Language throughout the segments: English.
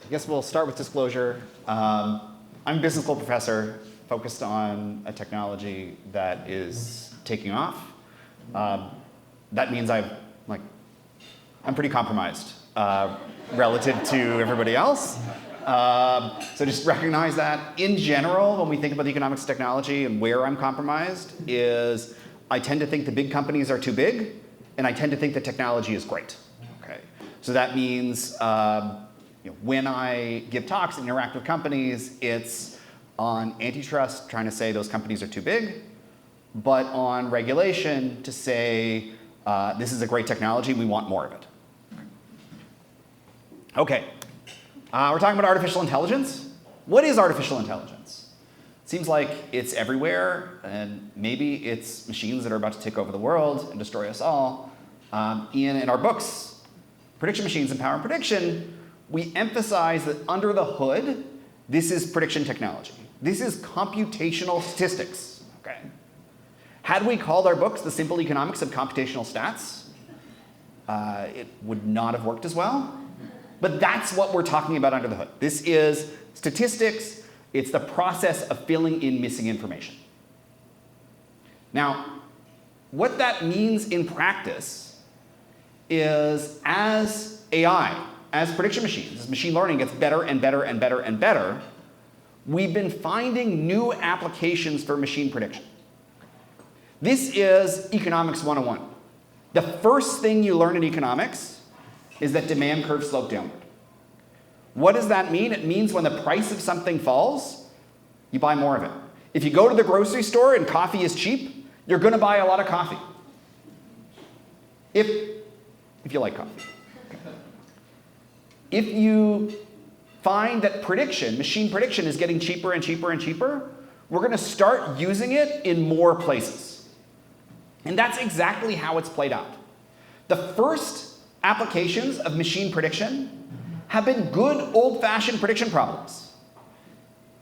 I guess we'll start with disclosure. I'm a business school professor focused on a technology that is taking off. That means I'm pretty compromised relative to everybody else. So just recognize that. In general, when we think about the economics of technology and where I'm compromised is I tend to think the big companies are too big, and I tend to think that technology is great. Okay, so that means when I give talks and interact with companies, it's on antitrust, trying to say those companies are too big, but on regulation to say this is a great technology, we want more of it. Okay, we're talking about artificial intelligence. What is artificial intelligence? It seems like it's everywhere, and maybe it's machines that are about to take over the world and destroy us all. In our books, Prediction Machines and Power and Prediction, we emphasize that under the hood, this is prediction technology. This is computational statistics. Okay. Had we called our books The Simple Economics of Computational Stats, it would not have worked as well. But that's what we're talking about under the hood. This is statistics. It's the process of filling in missing information. Now, what that means in practice is as AI, as prediction machines, as machine learning gets better and better and better and better, we've been finding new applications for machine prediction. This is economics 101. The first thing you learn in economics is that demand curves slope downward. What does that mean? It means when the price of something falls, you buy more of it. If you go to the grocery store and coffee is cheap, you're going to buy a lot of coffee. If you like coffee. If you find that prediction, machine prediction, is getting cheaper and cheaper and cheaper, we're going to start using it in more places. And that's exactly how it's played out. The first applications of machine prediction have been good old-fashioned prediction problems.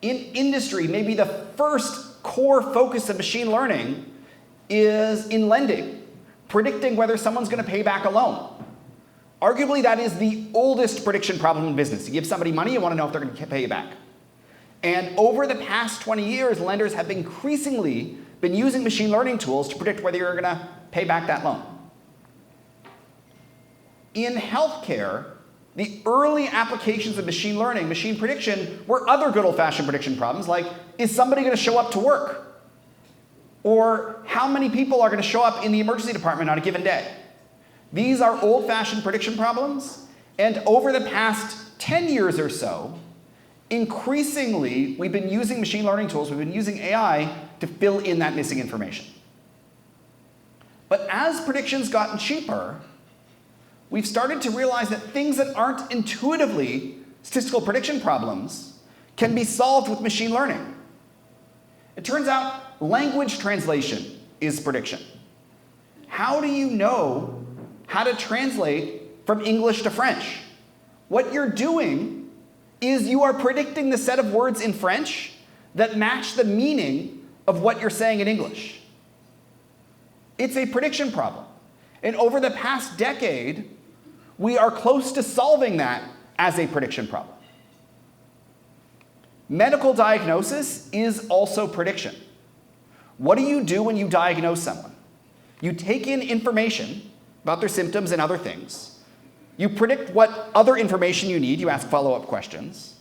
In industry, maybe the first core focus of machine learning is in lending, predicting whether someone's going to pay back a loan. Arguably, that is the oldest prediction problem in business. You give somebody money, you want to know if they're going to pay you back. And over the past 20 years, lenders have increasingly been using machine learning tools to predict whether you're going to pay back that loan. In healthcare, the early applications of machine learning, machine prediction, were other good old-fashioned prediction problems, like, is somebody going to show up to work? Or how many people are going to show up in the emergency department on a given day? These are old-fashioned prediction problems, and over the past 10 years or so, increasingly, we've been using machine learning tools, we've been using AI to fill in that missing information. But as predictions gotten cheaper, we've started to realize that things that aren't intuitively statistical prediction problems can be solved with machine learning. It turns out language translation is prediction. How do you know how to translate from English to French? What you're doing is you are predicting the set of words in French that match the meaning of what you're saying in English. It's a prediction problem. And over the past decade, we are close to solving that as a prediction problem. Medical diagnosis is also prediction. What do you do when you diagnose someone? You take in information about their symptoms and other things. You predict what other information you need. You ask follow-up questions.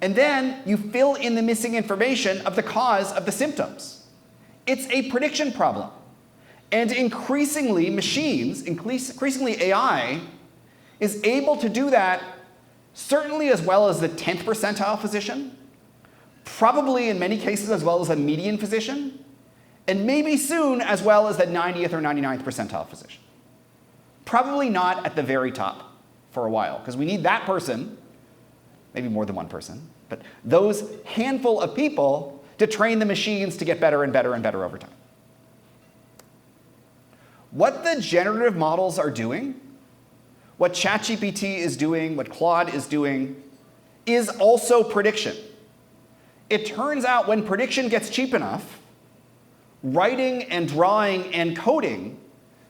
And then you fill in the missing information of the cause of the symptoms. It's a prediction problem. And increasingly, machines, increasingly AI, is able to do that certainly as well as the 10th percentile physician, probably in many cases as well as a median physician, and maybe soon as well as the 90th or 99th percentile physician. Probably not at the very top for a while, because we need that person, maybe more than one person, but those handful of people to train the machines to get better and better and better over time. What the generative models are doing, what ChatGPT is doing, what Claude is doing, is also prediction. It turns out when prediction gets cheap enough, writing and drawing and coding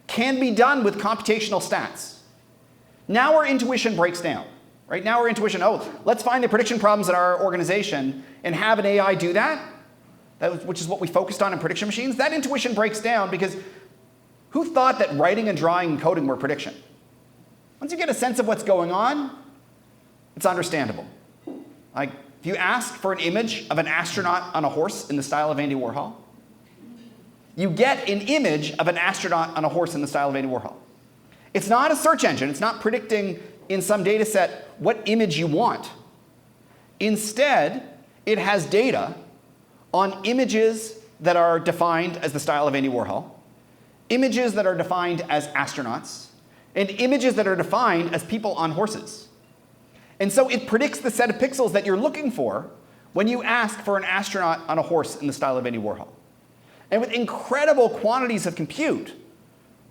can be done with computational stats. Now our intuition breaks down. Right now, our intuition, let's find the prediction problems in our organization and have an AI do that, which is what we focused on in prediction machines. That intuition breaks down because who thought that writing and drawing and coding were prediction? Once you get a sense of what's going on, it's understandable. Like, if you ask for an image of an astronaut on a horse in the style of Andy Warhol, you get an image of an astronaut on a horse in the style of Andy Warhol. It's not a search engine. It's not predicting in some data set what image you want. Instead, it has data on images that are defined as the style of Andy Warhol, images that are defined as astronauts, and images that are defined as people on horses. And so it predicts the set of pixels that you're looking for when you ask for an astronaut on a horse in the style of Andy Warhol. And with incredible quantities of compute,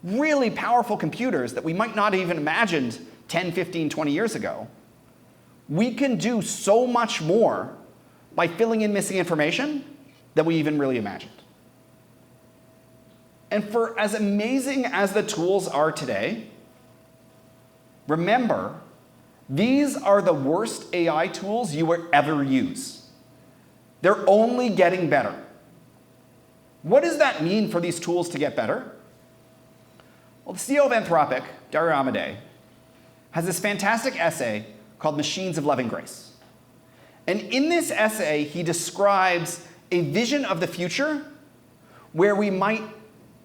really powerful computers that we might not have even imagined 10, 15, 20 years ago, we can do so much more by filling in missing information than we even really imagined. And for as amazing as the tools are today, remember, these are the worst AI tools you will ever use. They're only getting better. What does that mean for these tools to get better? Well, the CEO of Anthropic, Dario Amodei, has this fantastic essay called Machines of Loving Grace. And in this essay, he describes a vision of the future where we might,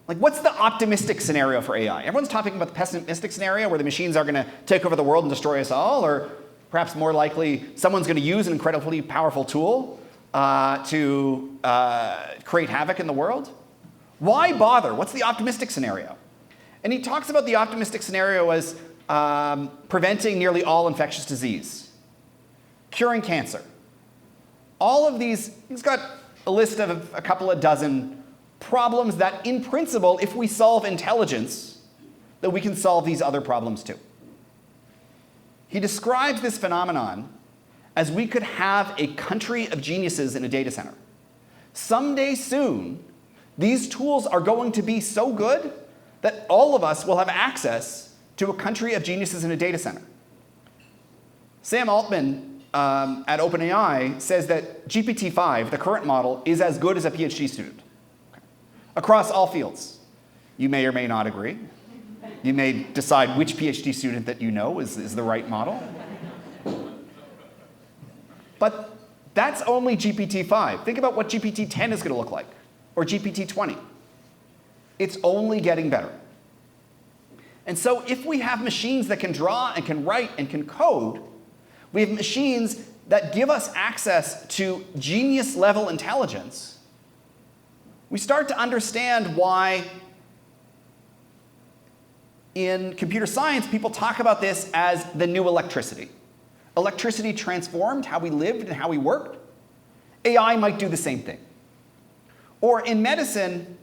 like, what's the optimistic scenario for AI? Everyone's talking about the pessimistic scenario where the machines are going to take over the world and destroy us all, or perhaps more likely, someone's going to use an incredibly powerful tool to create havoc in the world. Why bother? What's the optimistic scenario? And he talks about the optimistic scenario as preventing nearly all infectious disease, curing cancer. All of these, he's got a list of a couple of dozen problems that, in principle, if we solve intelligence, that we can solve these other problems too. He describes this phenomenon as we could have a country of geniuses in a data center. Someday soon, these tools are going to be so good that all of us will have access to a country of geniuses in a data center. Sam Altman at OpenAI says that GPT-5, the current model, is as good as a PhD student across all fields. You may or may not agree. You may decide which PhD student that you know is the right model. But that's only GPT-5. Think about what GPT-10 is going to look like, or GPT-20. It's only getting better. And so if we have machines that can draw and can write and can code, we have machines that give us access to genius-level intelligence, we start to understand why in computer science people talk about this as the new electricity. Electricity transformed how we lived and how we worked. AI might do the same thing. Or in medicine,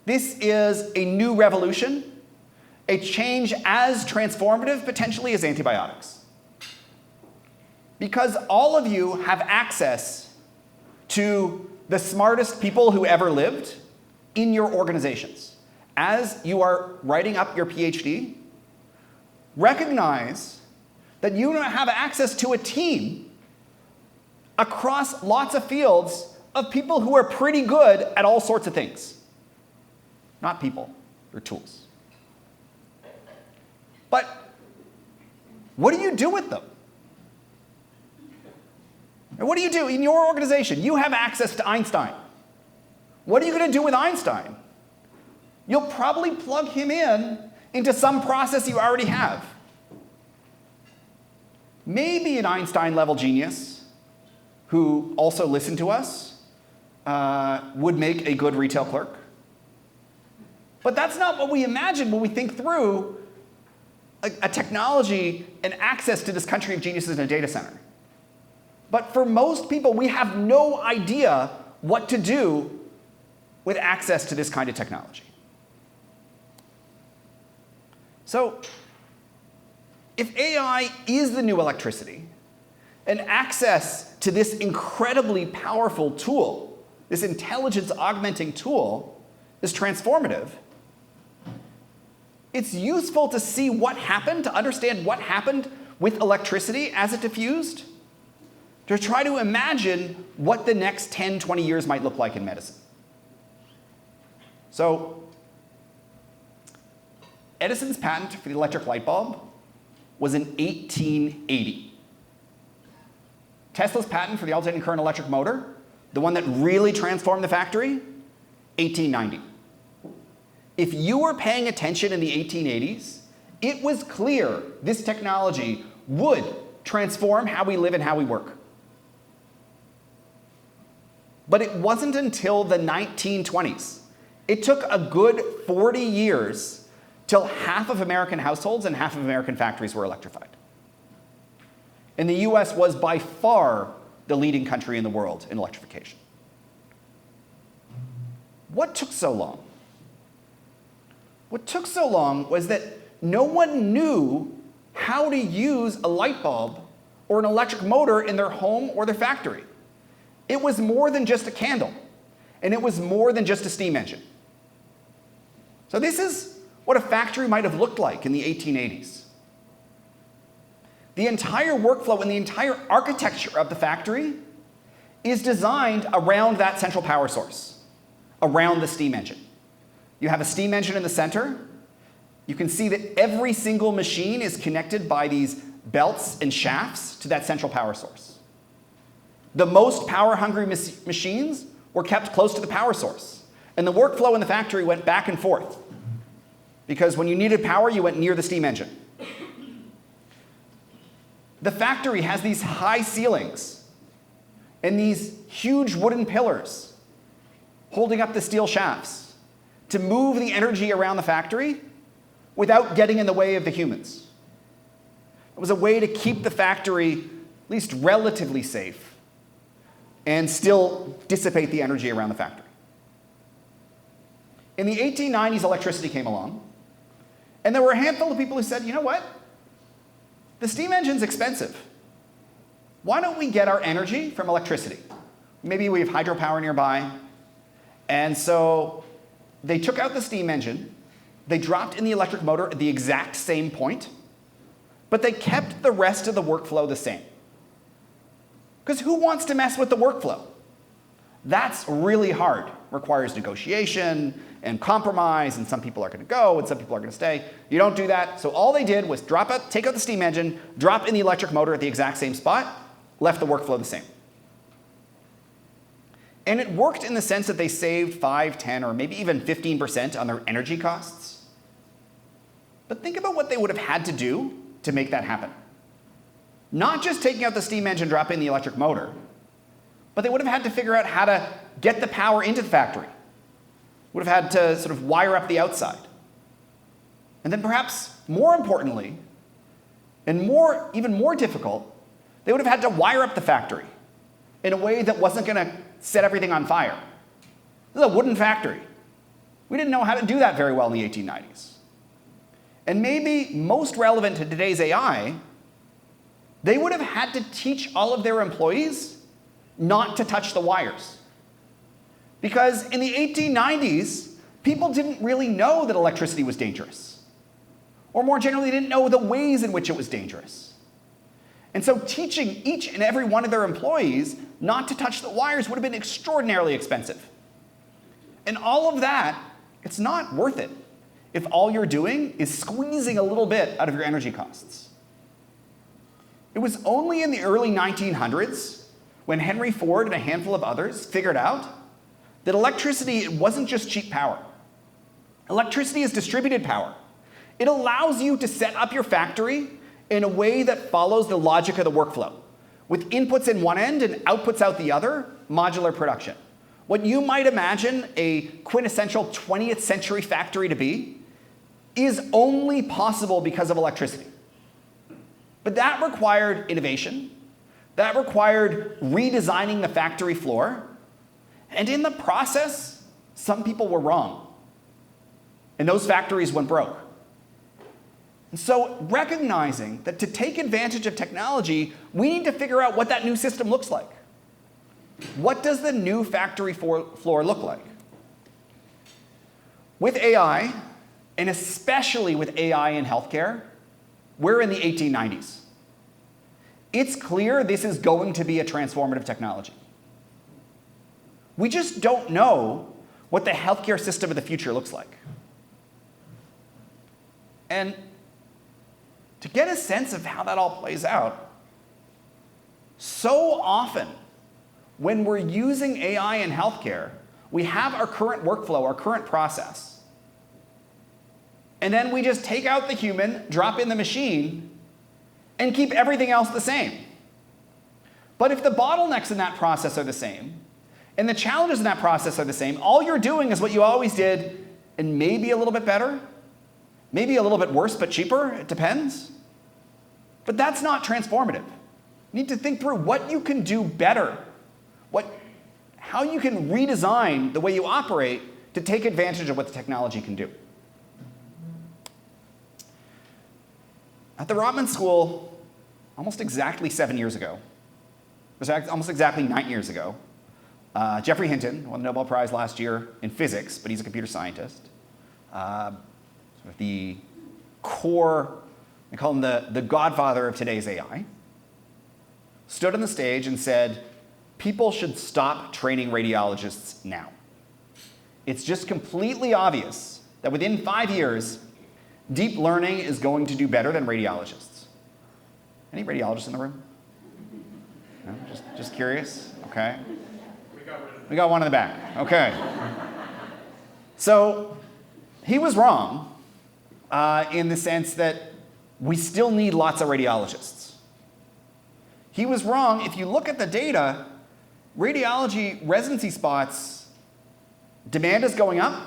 this is a new revolution, a change as transformative potentially as antibiotics. Because all of you have access to the smartest people who ever lived in your organizations. As you are writing up your PhD, recognize that you don't have access to a team across lots of fields of people who are pretty good at all sorts of things. Not people, they're tools. But what do you do with them? And what do you do in your organization? You have access to Einstein. What are you going to do with Einstein? You'll probably plug him in into some process you already have. Maybe an Einstein-level genius who also listened to us would make a good retail clerk. But that's not what we imagine when we think through a technology and access to this country of geniuses in a data center. But for most people, we have no idea what to do with access to this kind of technology. So if AI is the new electricity, and access to this incredibly powerful tool, this intelligence augmenting tool, is transformative, it's useful to see what happened, to understand what happened with electricity as it diffused to try to imagine what the next 10, 20 years might look like in medicine. So Edison's patent for the electric light bulb was in 1880. Tesla's patent for the alternating current electric motor, the one that really transformed the factory, 1890. If you were paying attention in the 1880s, it was clear this technology would transform how we live and how we work. But it wasn't until the 1920s. It took a good 40 years till half of American households and half of American factories were electrified. And the US was by far the leading country in the world in electrification. What took so long? What took so long was that no one knew how to use a light bulb or an electric motor in their home or their factory. It was more than just a candle, and it was more than just a steam engine. So this is what a factory might have looked like in the 1880s. The entire workflow and the entire architecture of the factory is designed around that central power source, around the steam engine. You have a steam engine in the center. You can see that every single machine is connected by these belts and shafts to that central power source. The most power-hungry machines were kept close to the power source, and the workflow in the factory went back and forth, because when you needed power, you went near the steam engine. The factory has these high ceilings and these huge wooden pillars holding up the steel shafts to move the energy around the factory without getting in the way of the humans. It was a way to keep the factory at least relatively safe and still dissipate the energy around the factory. In the 1890s, electricity came along, and there were a handful of people who said, you know what? The steam engine's expensive. Why don't we get our energy from electricity? Maybe we have hydropower nearby. And so they took out the steam engine, they dropped in the electric motor at the exact same point, but they kept the rest of the workflow the same. Because who wants to mess with the workflow? That's really hard. Requires negotiation and compromise, and some people are going to go and some people are going to stay. You don't do that. So all they did was take out the steam engine, drop in the electric motor at the exact same spot, left the workflow the same. And it worked in the sense that they saved 5, 10, or maybe even 15% on their energy costs. But think about what they would have had to do to make that happen. Not just taking out the steam engine, dropping in the electric motor, but they would have had to figure out how to get the power into the factory. Would have had to sort of wire up the outside. And then perhaps more importantly, and even more difficult, they would have had to wire up the factory in a way that wasn't going to set everything on fire. This is a wooden factory. We didn't know how to do that very well in the 1890s. And maybe most relevant to today's AI, they would have had to teach all of their employees not to touch the wires. Because in the 1890s, people didn't really know that electricity was dangerous. Or more generally, they didn't know the ways in which it was dangerous. And so teaching each and every one of their employees not to touch the wires would have been extraordinarily expensive. And all of that, it's not worth it if all you're doing is squeezing a little bit out of your energy costs. It was only in the early 1900s when Henry Ford and a handful of others figured out that electricity wasn't just cheap power. Electricity is distributed power. It allows you to set up your factory in a way that follows the logic of the workflow, with inputs in one end and outputs out the other, modular production. What you might imagine a quintessential 20th century factory to be is only possible because of electricity. But that required innovation. That required redesigning the factory floor. And in the process, some people were wrong. And those factories went broke. And so recognizing that to take advantage of technology, we need to figure out what that new system looks like. What does the new factory floor look like? With AI, and especially with AI in healthcare, we're in the 1890s. It's clear this is going to be a transformative technology. We just don't know what the healthcare system of the future looks like. And to get a sense of how that all plays out, so often when we're using AI in healthcare, we have our current workflow, our current process. And then we just take out the human, drop in the machine, and keep everything else the same. But if the bottlenecks in that process are the same, and the challenges in that process are the same, all you're doing is what you always did, and maybe a little bit better, maybe a little bit worse but cheaper, it depends. But that's not transformative. You need to think through what you can do better, how you can redesign the way you operate to take advantage of what the technology can do. At the Rotman School, almost exactly 7 years ago, it was almost exactly 9 years ago, Geoffrey Hinton won the Nobel Prize last year in physics, but he's a computer scientist. Sort of the core, they call him the godfather of today's AI, stood on the stage and said, people should stop training radiologists now. It's just completely obvious that within 5 years, deep learning is going to do better than radiologists. Any radiologists in the room? No? Just curious? Okay. We got one in the back. Okay. So he was wrong in the sense that we still need lots of radiologists. He was wrong. If you look at the data, radiology residency spots, demand is going up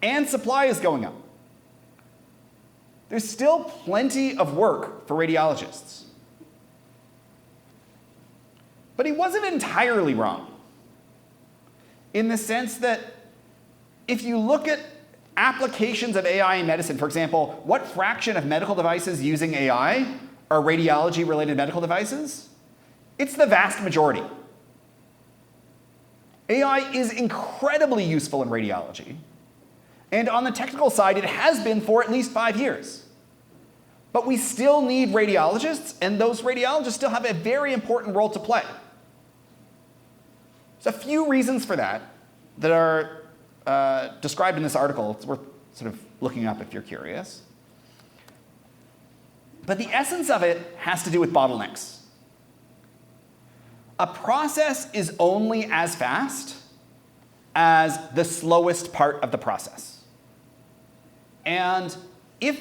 and supply is going up. There's still plenty of work for radiologists. But he wasn't entirely wrong in the sense that if you look at applications of AI in medicine, for example, what fraction of medical devices using AI are radiology-related medical devices? It's the vast majority. AI is incredibly useful in radiology. And on the technical side, it has been for at least 5 years. But we still need radiologists, and those radiologists still have a very important role to play. There's a few reasons for that are described in this article. It's worth sort of looking up if you're curious. But the essence of it has to do with bottlenecks. A process is only as fast as the slowest part of the process. And if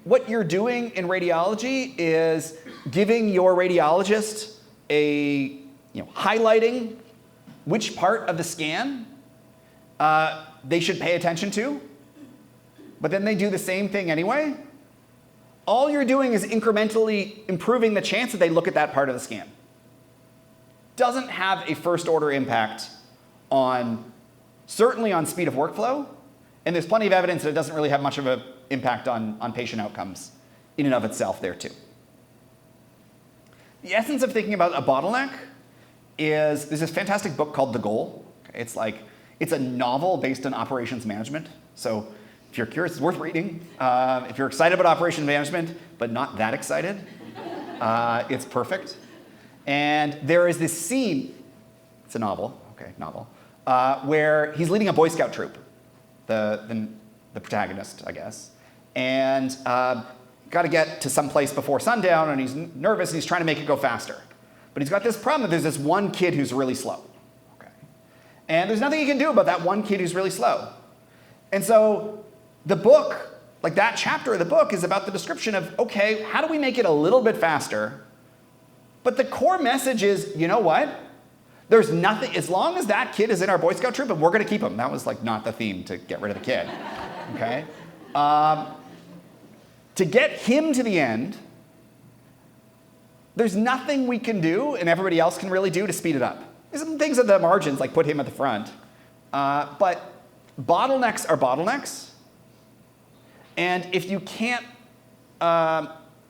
what you're doing in radiology is giving your radiologist highlighting which part of the scan they should pay attention to, but then they do the same thing anyway, all you're doing is incrementally improving the chance that they look at that part of the scan. Doesn't have a first-order impact certainly on speed of workflow, and there's plenty of evidence that it doesn't really have much of an impact on patient outcomes in and of itself there too. The essence of thinking about a bottleneck is there's this fantastic book called The Goal. It's a novel based on operations management. So if you're curious, it's worth reading. If you're excited about operations management, but not that excited, it's perfect. And there is this scene, it's a novel, where he's leading a Boy Scout troop, the protagonist, I guess. And got to get to some place before sundown, and he's nervous, and he's trying to make it go faster. But he's got this problem that there's this one kid who's really slow. Okay? And there's nothing he can do about that one kid who's really slow. And so the book, that chapter of the book is about the description of, okay, how do we make it a little bit faster? But the core message is, you know what? There's nothing, as long as that kid is in our Boy Scout troop, and we're going to keep him. That was not the theme to get rid of the kid. Okay? To get him to the end, there's nothing we can do and everybody else can really do to speed it up. There's some things at the margins, like put him at the front. But bottlenecks are bottlenecks. And if you can't,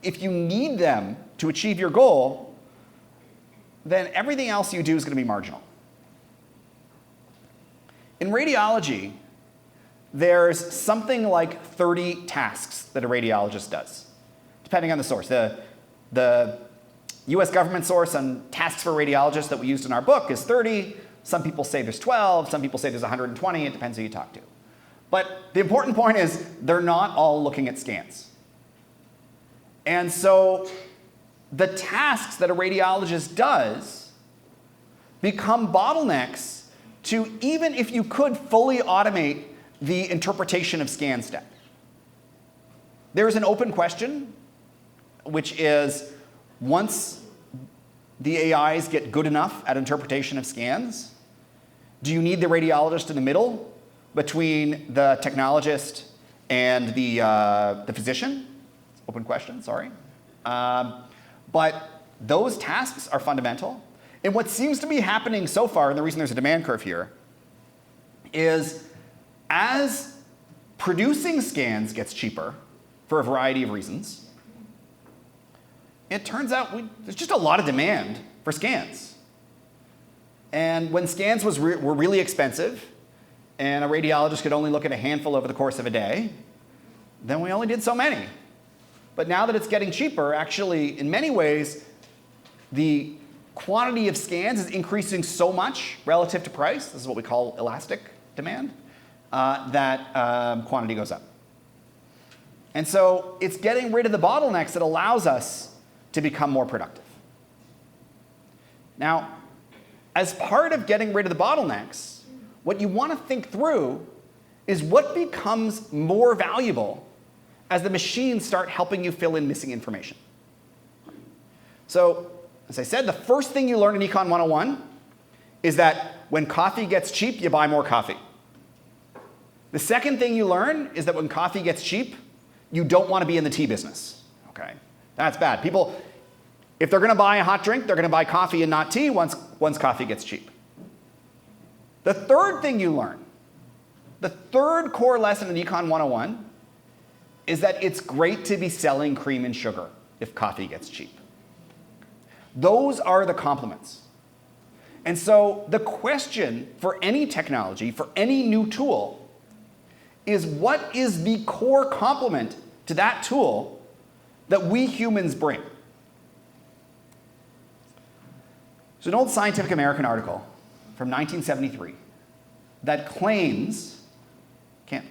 if you need them to achieve your goal, then everything else you do is going to be marginal. In radiology, there's something like 30 tasks that a radiologist does, depending on the source. The US government source on tasks for radiologists that we used in our book is 30. Some people say there's 12. Some people say there's 120. It depends who you talk to. But the important point is they're not all looking at scans. And so the tasks that a radiologist does become bottlenecks to, even if you could fully automate the interpretation of scan step. There's an open question, which is, once the AIs get good enough at interpretation of scans, do you need the radiologist in the middle between the technologist and the physician? Open question, sorry. But those tasks are fundamental. And what seems to be happening so far, and the reason there's a demand curve here, is as producing scans gets cheaper for a variety of reasons, it turns out there's just a lot of demand for scans. And when scans were really expensive, and a radiologist could only look at a handful over the course of a day, then we only did so many. But now that it's getting cheaper, actually, in many ways, the quantity of scans is increasing so much relative to price, this is what we call elastic demand, that quantity goes up. And so it's getting rid of the bottlenecks that allows us to become more productive. Now, as part of getting rid of the bottlenecks, what you want to think through is what becomes more valuable as the machines start helping you fill in missing information. So, as I said, the first thing you learn in Econ 101 is that when coffee gets cheap, you buy more coffee. The second thing you learn is that when coffee gets cheap, you don't want to be in the tea business. Okay? That's bad. People, if they're going to buy a hot drink, they're going to buy coffee and not tea once coffee gets cheap. The third thing you learn, the third core lesson in Econ 101, is that it's great to be selling cream and sugar if coffee gets cheap. Those are the complements. And so the question for any technology, for any new tool, is what is the core complement to that tool that we humans bring? There's an old Scientific American article from 1973 that claims, can't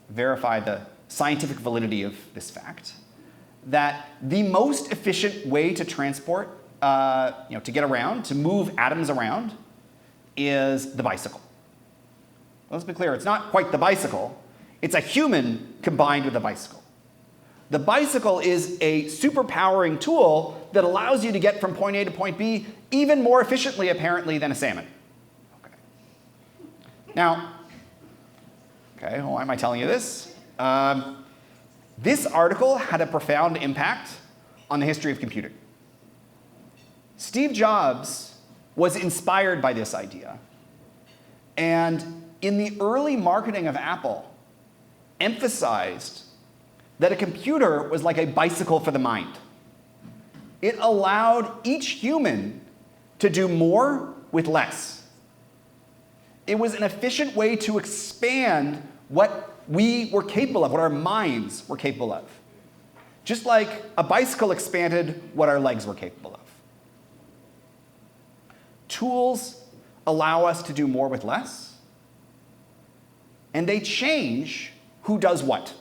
verify the scientific validity of this fact, that the most efficient way to transport, to get around, to move atoms around, is the bicycle. Let's be clear, it's not quite the bicycle. It's a human combined with a bicycle. The bicycle is a superpowering tool that allows you to get from point A to point B even more efficiently, apparently, than a salmon. Okay. Now, why am I telling you this? This article had a profound impact on the history of computing. Steve Jobs was inspired by this idea, and in the early marketing of Apple, emphasized that a computer was like a bicycle for the mind. It allowed each human to do more with less. It was an efficient way to expand what we were capable of, what our minds were capable of. Just like a bicycle expanded what our legs were capable of. Tools allow us to do more with less, and they change who does what.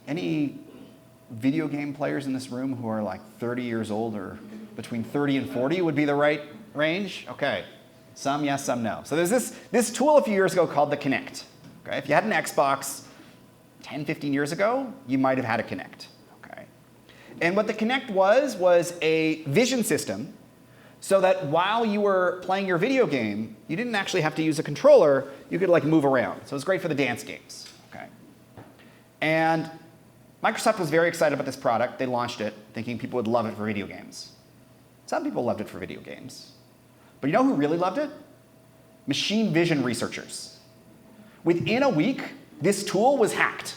Any video game players in this room who are like 30 years old, or between 30 and 40 would be the right range? Okay. Some yes, some no. So there's this tool a few years ago called the Kinect. Okay? If you had an Xbox 10, 15 years ago, you might have had a Kinect. Okay? And what the Kinect was a vision system so that while you were playing your video game, you didn't actually have to use a controller. You could like move around. So it was great for the dance games. Okay? And Microsoft was very excited about this product. They launched it thinking people would love it for video games. Some people loved it for video games. But you know who really loved it? Machine vision researchers. Within a week, this tool was hacked.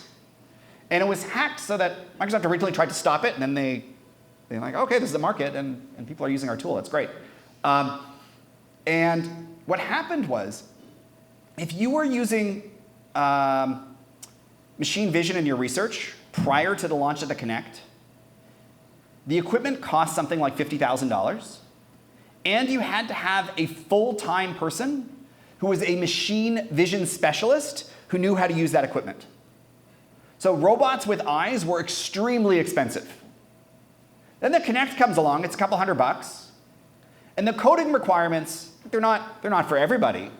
And it was hacked so that Microsoft originally tried to stop it, and then they're like, okay, this is a market, and people are using our tool. That's great. And what happened was, if you were using machine vision in your research, prior to the launch of the Connect, the equipment cost something like $50,000, and you had to have a full-time person who was a machine vision specialist who knew how to use that equipment. So robots with eyes were extremely expensive. Then the Connect comes along, it's a couple $100, and the coding requirements, they're not for everybody,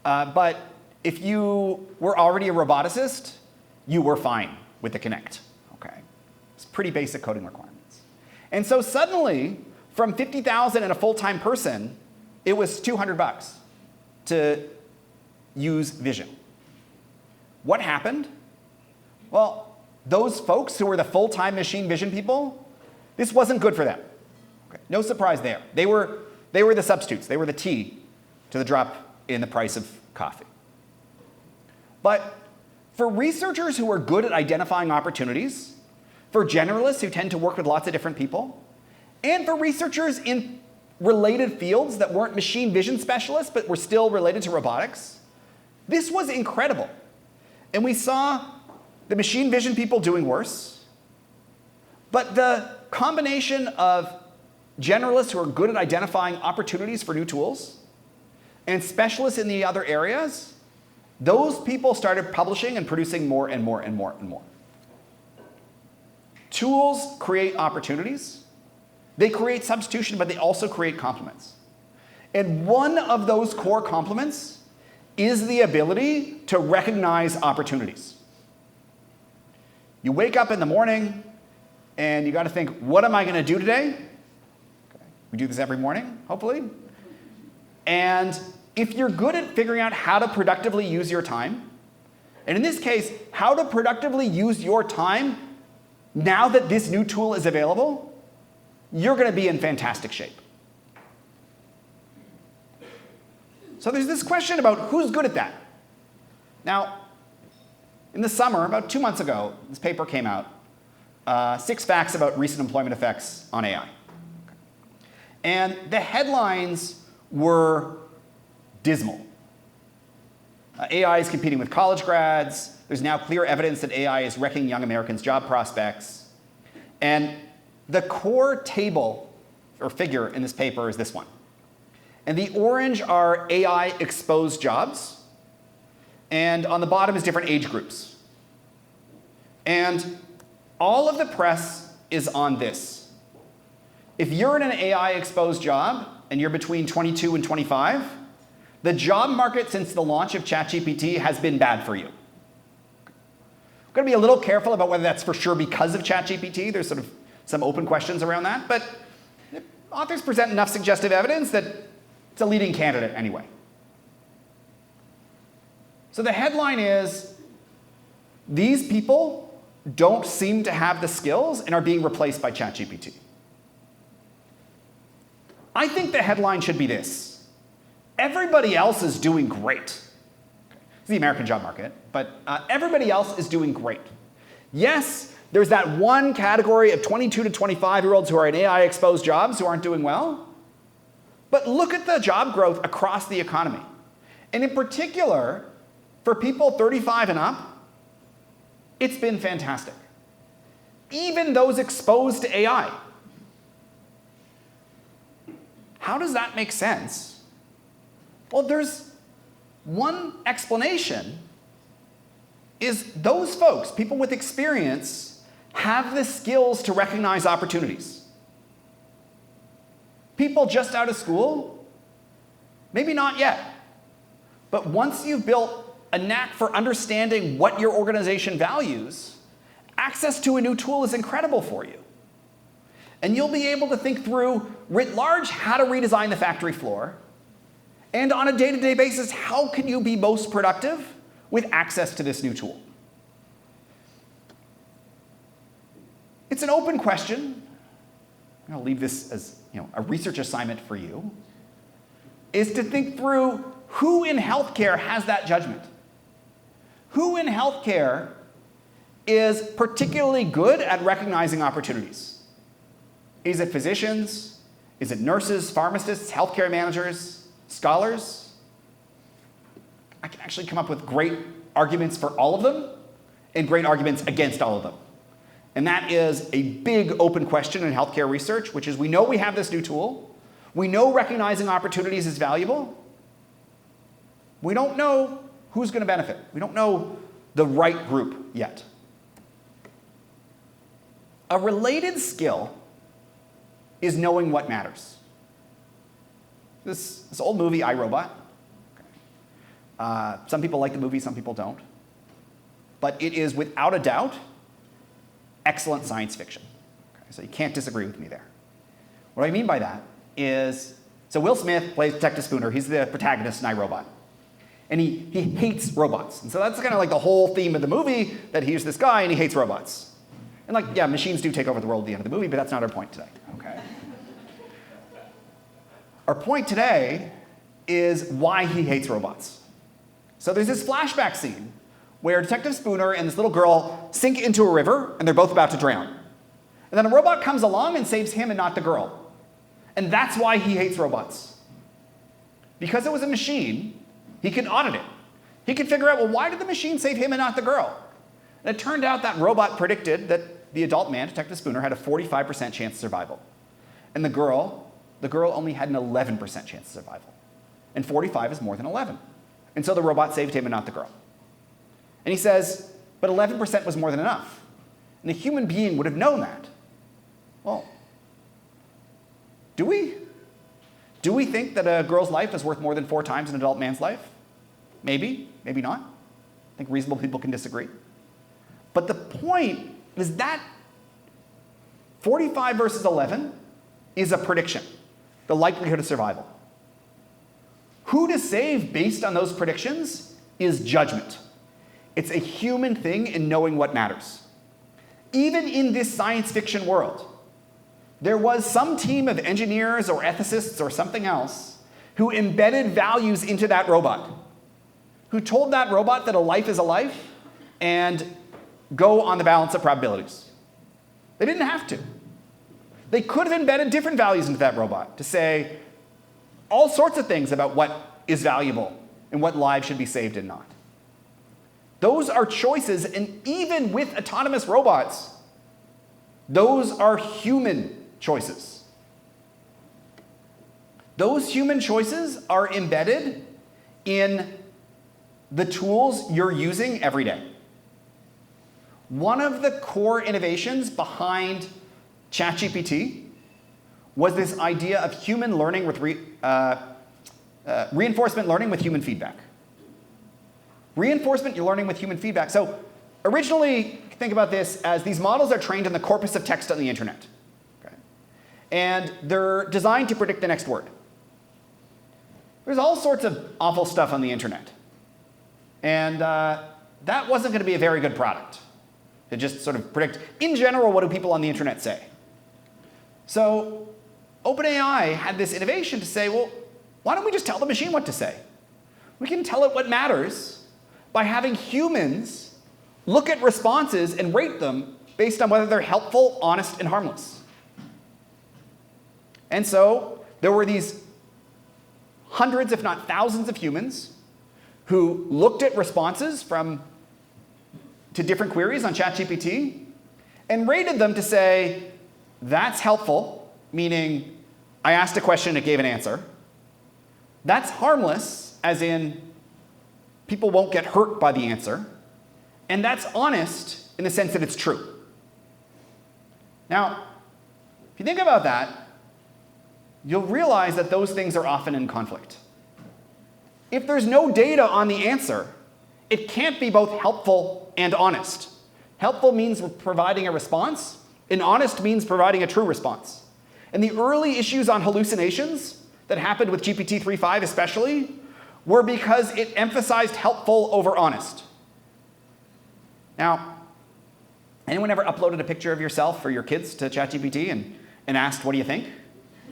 but if you were already a roboticist, you were fine with the Connect, okay? It's pretty basic coding requirements. And so suddenly, from $50,000 and a full-time person, it was $200 to use vision. What happened? Well, those folks who were the full-time machine vision people, this wasn't good for them. Okay. No surprise there. They were the substitutes. They were the tea to the drop in the price of coffee. But for researchers who are good at identifying opportunities, for generalists who tend to work with lots of different people, and for researchers in related fields that weren't machine vision specialists but were still related to robotics, this was incredible. And we saw the machine vision people doing worse, but the combination of generalists who are good at identifying opportunities for new tools and specialists in the other areas, those people started publishing and producing more and more and more and more. Tools create opportunities. They create substitution, but they also create complements. And one of those core complements is the ability to recognize opportunities. You wake up in the morning and you got to think, what am I going to do today? Okay. We do this every morning, hopefully. And if you're good at figuring out how to productively use your time, and in this case, how to productively use your time now that this new tool is available, you're going to be in fantastic shape. So there's this question about who's good at that. Now, in the summer, about 2 months ago, this paper came out, 6 facts about recent employment effects on AI. And the headlines were dismal. AI is competing with college grads. There's now clear evidence that AI is wrecking young Americans' job prospects. And the core table or figure in this paper is this one. And the orange are AI exposed jobs. And on the bottom is different age groups. And all of the press is on this. If you're in an AI exposed job and you're between 22 and 25, the job market since the launch of ChatGPT has been bad for you. I'm going to be a little careful about whether that's for sure because of ChatGPT. There's sort of some open questions around that. But authors present enough suggestive evidence that it's a leading candidate anyway. So the headline is, these people don't seem to have the skills and are being replaced by ChatGPT. I think the headline should be this: everybody else is doing great. It's the American job market, but everybody else is doing great. Yes, there's that one category of 22 to 25-year-olds who are in AI-exposed jobs who aren't doing well. But look at the job growth across the economy. And in particular, for people 35 and up, it's been fantastic. Even those exposed to AI. How does that make sense? Well, there's one explanation, is those folks, people with experience, have the skills to recognize opportunities. People just out of school, maybe not yet. But once you've built a knack for understanding what your organization values, access to a new tool is incredible for you. And you'll be able to think through, writ large, how to redesign the factory floor. And on a day-to-day basis, how can you be most productive with access to this new tool? It's an open question. I'm going to leave this as a research assignment for you, is to think through who in healthcare has that judgment. Who in healthcare is particularly good at recognizing opportunities? Is it physicians? Is it nurses, pharmacists, healthcare managers, scholars? I can actually come up with great arguments for all of them and great arguments against all of them. And that is a big open question in healthcare research, which is we know we have this new tool. We know recognizing opportunities is valuable. We don't know who's going to benefit. We don't know the right group yet. A related skill is knowing what matters. This old movie, I, Robot. Some people like the movie, some people don't. But it is, without a doubt, excellent science fiction. Okay, so you can't disagree with me there. What I mean by that is, so Will Smith plays Detective Spooner. He's the protagonist in I, Robot. And he hates robots. And so that's kind of like the whole theme of the movie, that he's this guy and he hates robots. And like, yeah, machines do take over the world at the end of the movie, but that's not our point today. Okay. Our point today is why he hates robots. So there's this flashback scene where Detective Spooner and this little girl sink into a river, and they're both about to drown. And then a robot comes along and saves him and not the girl. And that's why he hates robots. Because it was a machine, he could audit it. He could figure out, well, why did the machine save him and not the girl? And it turned out that robot predicted that the adult man, Detective Spooner, had a 45% chance of survival. And the girl only had an 11% chance of survival. And 45 is more than 11. And so the robot saved him and not the girl. And he says, but 11% was more than enough. And a human being would have known that. Well, do we? Do we think that a girl's life is worth more than 4 times an adult man's life? Maybe, maybe not. I think reasonable people can disagree. But the point is that 45 versus 11 is a prediction, the likelihood of survival. Who to save based on those predictions is judgment. It's a human thing in knowing what matters. Even in this science fiction world, there was some team of engineers or ethicists or something else who embedded values into that robot, who told that robot that a life is a life and go on the balance of probabilities. They didn't have to. They could have embedded different values into that robot to say all sorts of things about what is valuable and what lives should be saved and not. Those are choices, and even with autonomous robots, those are human choices. Those human choices are embedded in the tools you're using every day. One of the core innovations behind ChatGPT was this idea of human learning with reinforcement learning with human feedback. Reinforcement learning with human feedback. So originally, think about this as these models are trained in the corpus of text on the internet. Okay? And they're designed to predict the next word. There's all sorts of awful stuff on the internet. And that wasn't going to be a very good product, to just sort of predict, in general, what do people on the internet say. So OpenAI had this innovation to say, well, why don't we just tell the machine what to say? We can tell it what matters by having humans look at responses and rate them based on whether they're helpful, honest, and harmless. And so there were these hundreds, if not thousands, of humans who looked at responses to different queries on ChatGPT and rated them to say, that's helpful, meaning I asked a question and it gave an answer. That's harmless, as in people won't get hurt by the answer. And that's honest in the sense that it's true. Now, if you think about that, you'll realize that those things are often in conflict. If there's no data on the answer, it can't be both helpful and honest. Helpful means providing a response, and honest means providing a true response. And the early issues on hallucinations that happened with GPT-3.5 especially were because it emphasized helpful over honest. Now, anyone ever uploaded a picture of yourself or your kids to ChatGPT and asked, what do you think?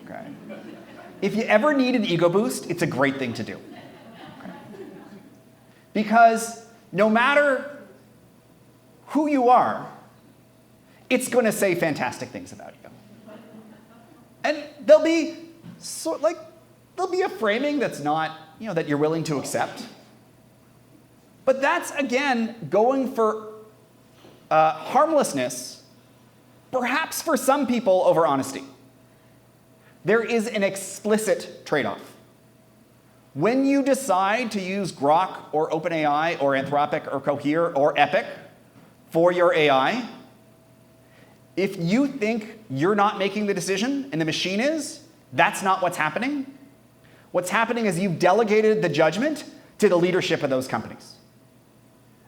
Okay. If you ever need an ego boost, it's a great thing to do. Okay. Because no matter who you are, it's going to say fantastic things about you. And there'll be a framing that's not, that you're willing to accept. But that's, again, going for harmlessness perhaps for some people over honesty. There is an explicit trade-off. When you decide to use Grok or OpenAI or Anthropic or Cohere or Epic for your AI, if you think you're not making the decision and the machine is, that's not what's happening. What's happening is you've delegated the judgment to the leadership of those companies.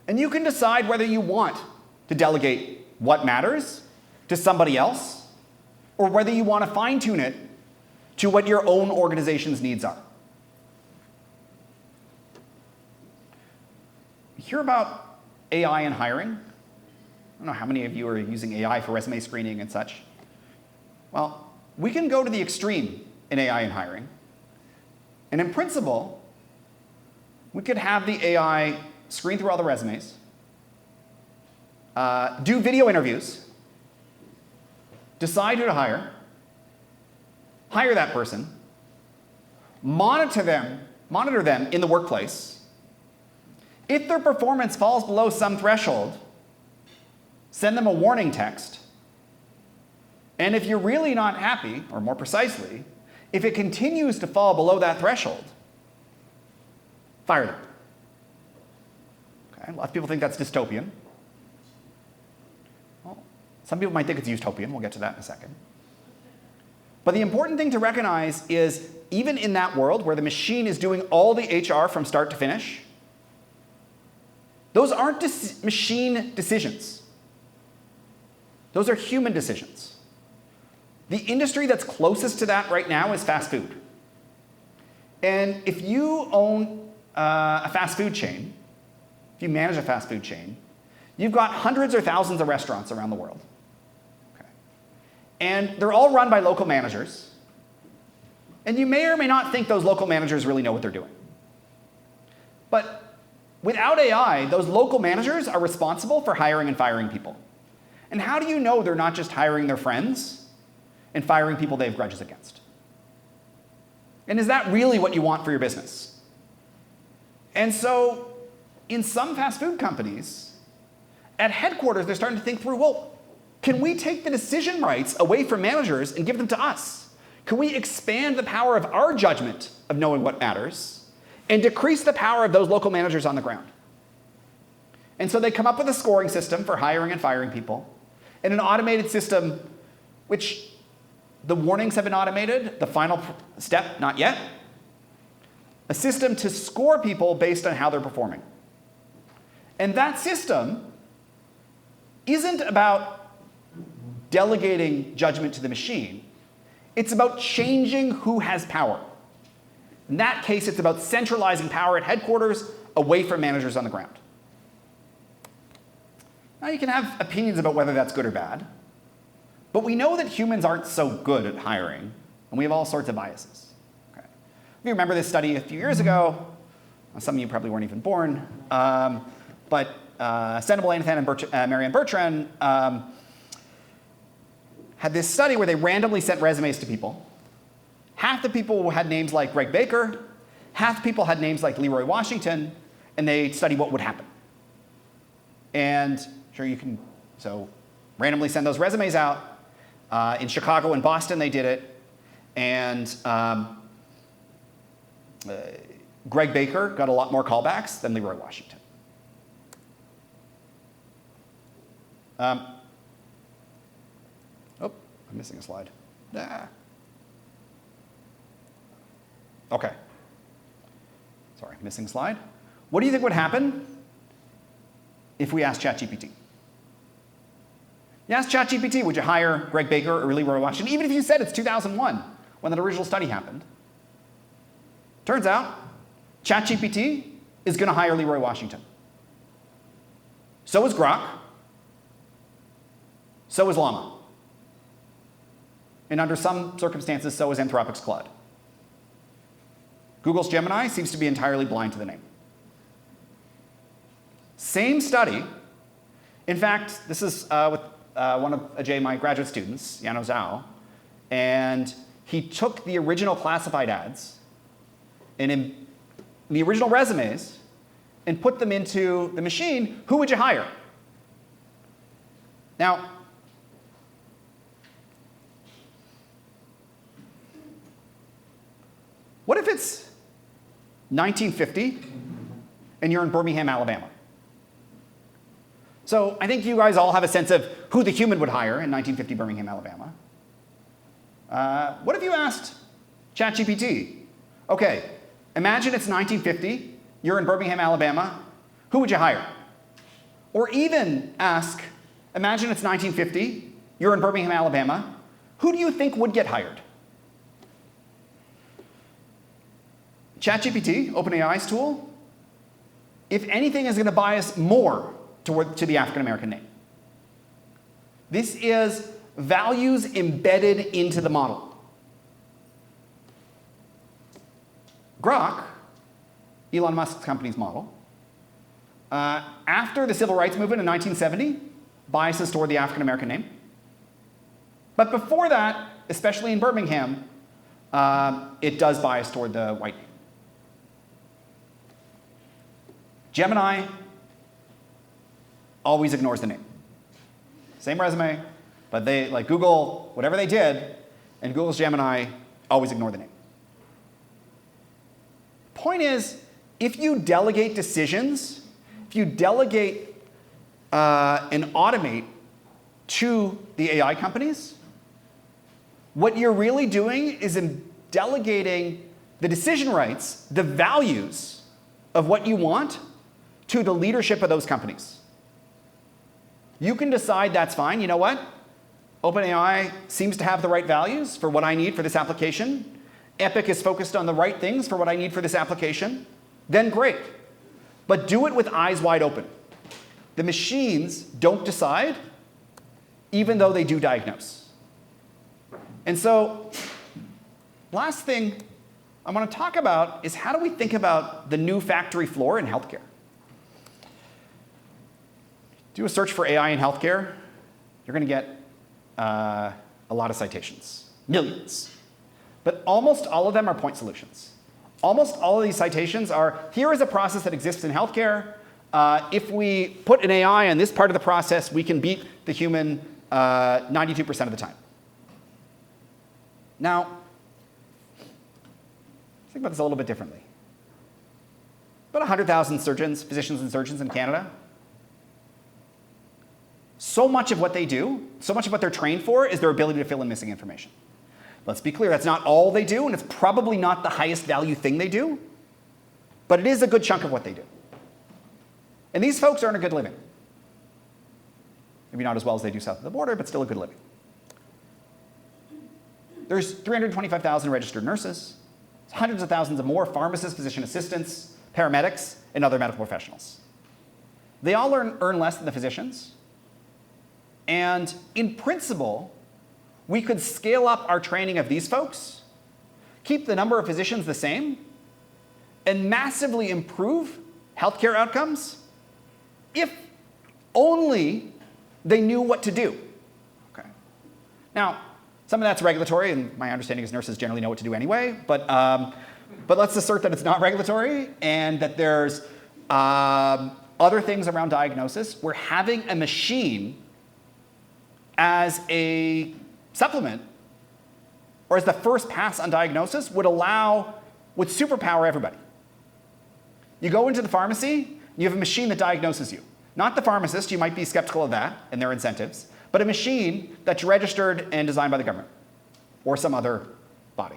And you can decide whether you want to delegate what matters to somebody else, or whether you want to fine-tune it to what your own organization's needs are. You hear about AI in hiring? I don't know how many of you are using AI for resume screening and such. Well, we can go to the extreme in AI in hiring. And in principle, we could have the AI screen through all the resumes, do video interviews, decide who to hire that person, monitor them in the workplace. If their performance falls below some threshold, send them a warning text. And if you're really not happy, or more precisely, if it continues to fall below that threshold, fire them. Okay, lots of people think that's dystopian. Well, some people might think it's utopian. We'll get to that in a second. But the important thing to recognize is, even in that world where the machine is doing all the HR from start to finish, those aren't machine decisions. Those are human decisions. The industry that's closest to that right now is fast food. And if you own a fast food chain, if you manage a fast food chain, you've got hundreds or thousands of restaurants around the world. Okay. And they're all run by local managers. And you may or may not think those local managers really know what they're doing. But without AI, those local managers are responsible for hiring and firing people. And how do you know they're not just hiring their friends and firing people they have grudges against? And is that really what you want for your business? And so, in some fast food companies, at headquarters, they're starting to think through, well, can we take the decision rights away from managers and give them to us? Can we expand the power of our judgment of knowing what matters and decrease the power of those local managers on the ground? And so they come up with a scoring system for hiring and firing people, and an automated system which the warnings have been automated, the final step, not yet. A system to score people based on how they're performing. And that system isn't about delegating judgment to the machine. It's about changing who has power. In that case, it's about centralizing power at headquarters away from managers on the ground. Now, you can have opinions about whether that's good or bad. But we know that humans aren't so good at hiring, and we have all sorts of biases. Okay. If you remember this study a few years ago, some of you probably weren't even born, but Senable Anathan and Marianne Bertrand had this study where they randomly sent resumes to people. Half the people had names like Greg Baker, half the people had names like Leroy Washington, and they studied what would happen. And sure, you can randomly send those resumes out. In Chicago and Boston, they did it. And Greg Baker got a lot more callbacks than Leroy Washington. Oh, I'm missing a slide. OK. Sorry, missing slide. What do you think would happen if we asked ChatGPT? You asked ChatGPT, would you hire Greg Baker or Leroy Washington, even if you said it's 2001, when that original study happened? Turns out, ChatGPT is going to hire Leroy Washington. So is Grok. So is Llama. And under some circumstances, so is Anthropic's Claude. Google's Gemini seems to be entirely blind to the name. Same study. In fact, this is with one of my graduate students, Yano Zhao, and he took the original classified ads and in the original resumes and put them into the machine. Who would you hire? Now, What if it's 1950 and you're in Birmingham, Alabama? So I think you guys all have a sense of who the human would hire in 1950 Birmingham, Alabama. What if you asked ChatGPT, okay, imagine it's 1950, you're in Birmingham, Alabama, who would you hire? Or even ask, imagine it's 1950, you're in Birmingham, Alabama, who do you think would get hired? ChatGPT, OpenAI's tool, if anything, is going to bias more to the African American name. This is values embedded into the model. Grok, Elon Musk's company's model, after the civil rights movement in 1970, biases toward the African American name. But before that, especially in Birmingham, it does bias toward the white name. Gemini always ignores the name. Same resume, but they, like Google, whatever they did, and Google's Gemini always ignore the name. Point is, if you delegate decisions, if you delegate and automate to the AI companies, what you're really doing is delegating the decision rights, the values of what you want to the leadership of those companies. You can decide that's fine. You know what? OpenAI seems to have the right values for what I need for this application. Epic is focused on the right things for what I need for this application. Then great. But do it with eyes wide open. The machines don't decide, even though they do diagnose. And so, last thing I want to talk about is how do we think about the new factory floor in healthcare? Do a search for AI in healthcare, you're going to get a lot of citations, millions. But almost all of them are point solutions. Almost all of these citations are, here is a process that exists in healthcare. If we put an AI on this part of the process, we can beat the human 92% of the time. Now, think about this a little bit differently. About 100,000 surgeons, physicians and surgeons in Canada. So much of what they do, so much of what they're trained for is their ability to fill in missing information. Let's be clear, that's not all they do, and it's probably not the highest value thing they do, but it is a good chunk of what they do. And these folks earn a good living. Maybe not as well as they do south of the border, but still a good living. There's 325,000 registered nurses, hundreds of thousands of more pharmacists, physician assistants, paramedics, and other medical professionals. They all earn less than the physicians. And in principle, we could scale up our training of these folks, keep the number of physicians the same, and massively improve healthcare outcomes if only they knew what to do. Okay. Now, some of that's regulatory, and my understanding is nurses generally know what to do anyway, but let's assert that it's not regulatory and that there's other things around diagnosis where having a machine as a supplement or as the first pass on diagnosis would superpower everybody. You go into the pharmacy, you have a machine that diagnoses you. Not the pharmacist, you might be skeptical of that and their incentives, but a machine that's registered and designed by the government or some other body.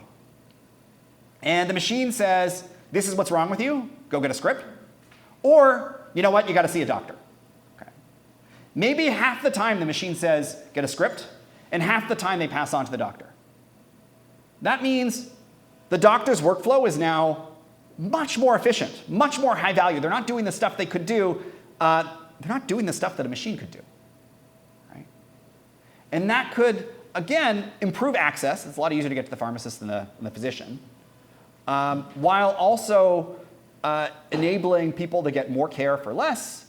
And the machine says, this is what's wrong with you, go get a script. Or, you know what, you got to see a doctor. Okay. Maybe half the time the machine says, get a script, and half the time they pass on to the doctor. That means the doctor's workflow is now much more efficient, much more high value. They're not doing the stuff they could do. They're not doing the stuff that a machine could do. Right? And that could, again, improve access. It's a lot easier to get to the pharmacist than the physician, while also enabling people to get more care for less,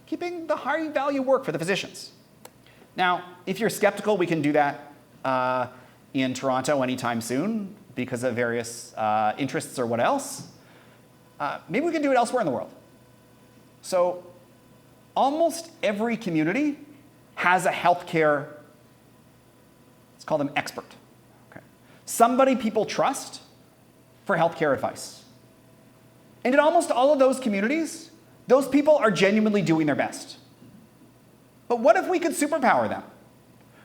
keeping the high value work for the physicians. Now, if you're skeptical, we can do that in Toronto anytime soon because of various interests or what else. Maybe we can do it elsewhere in the world. So almost every community has a healthcare, let's call them expert. Okay. Somebody people trust for healthcare advice. And in almost all of those communities, those people are genuinely doing their best. But what if we could superpower them?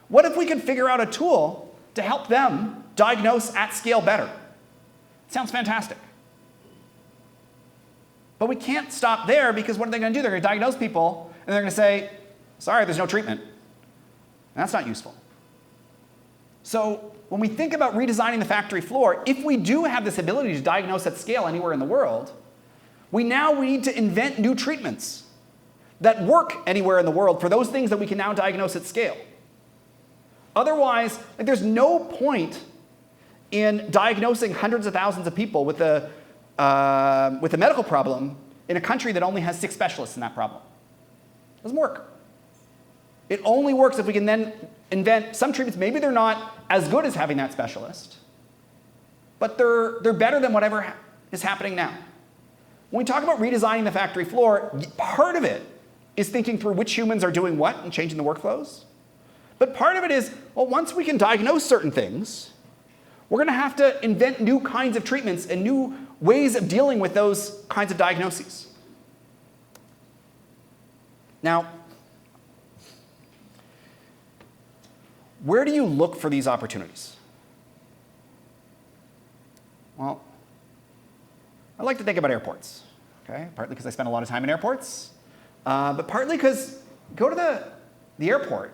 What if we could figure out a tool to help them diagnose at scale better? Sounds fantastic. But we can't stop there, because what are they going to do? They're going to diagnose people, and they're going to say, sorry, there's no treatment. And that's not useful. So when we think about redesigning the factory floor, if we do have this ability to diagnose at scale anywhere in the world, we need to invent new treatments that work anywhere in the world for those things that we can now diagnose at scale. Otherwise, there's no point in diagnosing hundreds of thousands of people with a medical problem in a country that only has 6 specialists in that problem. It doesn't work. It only works if we can then invent some treatments. Maybe they're not as good as having that specialist, but they're better than whatever is happening now. When we talk about redesigning the factory floor, part of it is thinking through which humans are doing what and changing the workflows. But part of it is, well, once we can diagnose certain things, we're going to have to invent new kinds of treatments and new ways of dealing with those kinds of diagnoses. Now, where do you look for these opportunities? Well, I like to think about airports, okay? Partly because I spend a lot of time in airports, but partly because go to the airport,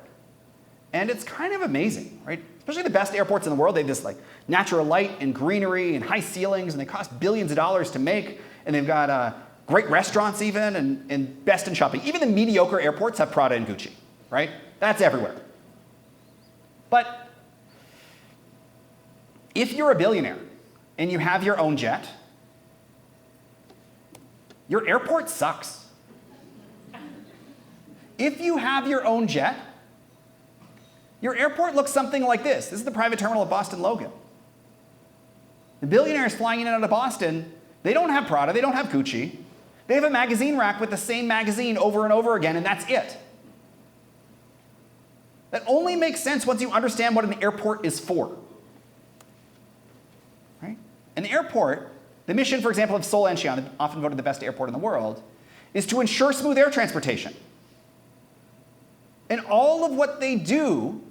and it's kind of amazing, right? Especially the best airports in the world, they have this like natural light and greenery and high ceilings, and they cost billions of dollars to make, and they've got great restaurants even, and best in shopping. Even the mediocre airports have Prada and Gucci, right? That's everywhere. But if you're a billionaire and you have your own jet, your airport sucks. If you have your own jet, your airport looks something like this. This is the private terminal at Boston Logan. The billionaires flying in and out of Boston, they don't have Prada, they don't have Gucci. They have a magazine rack with the same magazine over and over again, and that's it. That only makes sense once you understand what an airport is for. Right? An airport, the mission, for example, of Seoul Incheon, often voted the best airport in the world, is to ensure smooth air transportation. And all of what they do,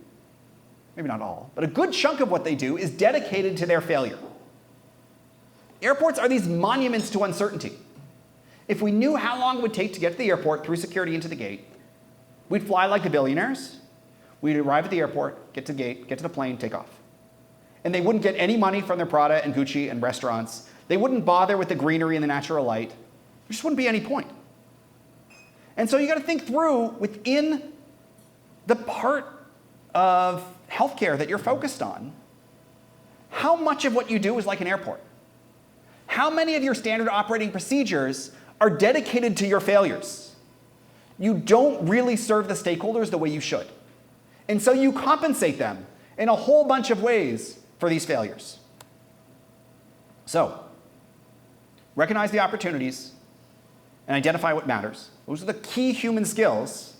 maybe not all, but a good chunk of what they do is dedicated to their failure. Airports are these monuments to uncertainty. If we knew how long it would take to get to the airport through security into the gate, we'd fly like the billionaires. We'd arrive at the airport, get to the gate, get to the plane, take off. And they wouldn't get any money from their Prada and Gucci and restaurants. They wouldn't bother with the greenery and the natural light. There just wouldn't be any point. And so you got to think through within the part of healthcare that you're focused on, how much of what you do is like an airport? How many of your standard operating procedures are dedicated to your failures? You don't really serve the stakeholders the way you should. And so you compensate them in a whole bunch of ways for these failures. So, recognize the opportunities and identify what matters. Those are the key human skills.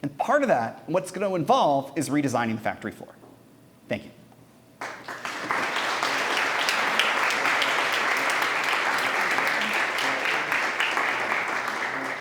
And part of that, what's going to involve, is redesigning the factory floor. Thank you.